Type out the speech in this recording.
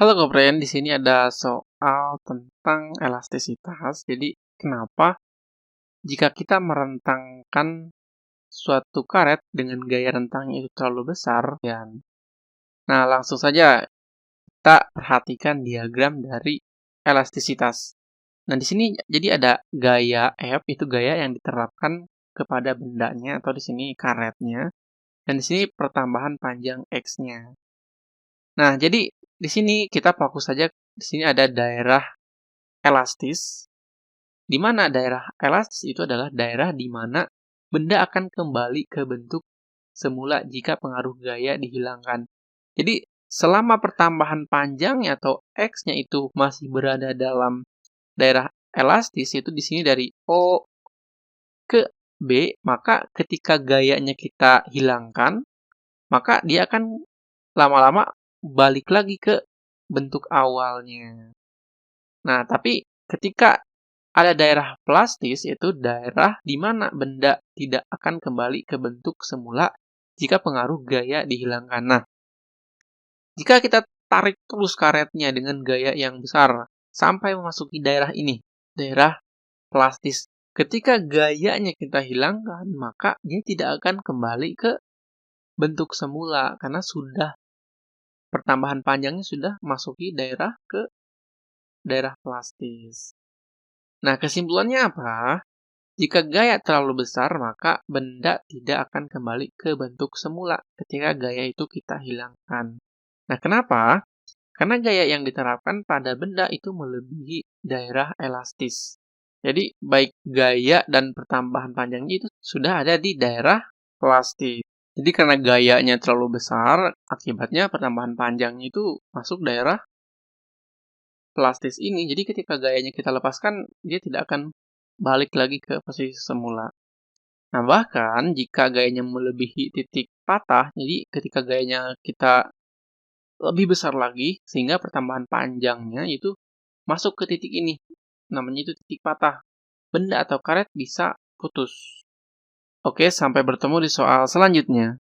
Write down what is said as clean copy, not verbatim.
Halo Kopren, di sini ada soal tentang elastisitas. Jadi, kenapa jika kita merentangkan suatu karet dengan gaya rentangnya itu terlalu besar, ya. Nah, langsung saja kita perhatikan diagram dari elastisitas. Nah, di sini jadi ada gaya F, itu gaya yang diterapkan kepada bendanya atau di sini karetnya, dan di sini pertambahan panjang X-nya. Nah, jadi di sini kita fokus saja, di sini ada daerah elastis, di mana daerah elastis itu adalah daerah di mana benda akan kembali ke bentuk semula jika pengaruh gaya dihilangkan. Jadi, selama pertambahan panjangnya atau X-nya itu masih berada dalam daerah elastis, itu di sini dari O ke B, maka ketika gayanya kita hilangkan, maka dia akan lama-lama balik lagi ke bentuk awalnya. Nah, tapi ketika ada daerah plastis, yaitu daerah di mana benda tidak akan kembali ke bentuk semula jika pengaruh gaya dihilangkan. Nah, jika kita tarik terus karetnya dengan gaya yang besar sampai memasuki daerah ini, daerah plastis. Ketika gayanya kita hilangkan, maka dia tidak akan kembali ke bentuk semula karena sudah pertambahan panjangnya sudah masuki daerah ke daerah plastis. Nah, kesimpulannya apa? Jika gaya terlalu besar, maka benda tidak akan kembali ke bentuk semula ketika gaya itu kita hilangkan. Nah, kenapa? Karena gaya yang diterapkan pada benda itu melebihi daerah elastis. Jadi, baik gaya dan pertambahan panjangnya itu sudah ada di daerah plastis. Jadi, karena gayanya terlalu besar, akibatnya pertambahan panjangnya itu masuk daerah plastis ini. Jadi, ketika gayanya kita lepaskan, dia tidak akan balik lagi ke posisi semula. Nah, bahkan jika gayanya melebihi titik patah, jadi ketika gayanya kita lebih besar lagi, sehingga pertambahan panjangnya itu masuk ke titik ini. Namanya itu titik patah. Benda atau karet bisa putus. Oke, sampai bertemu di soal selanjutnya.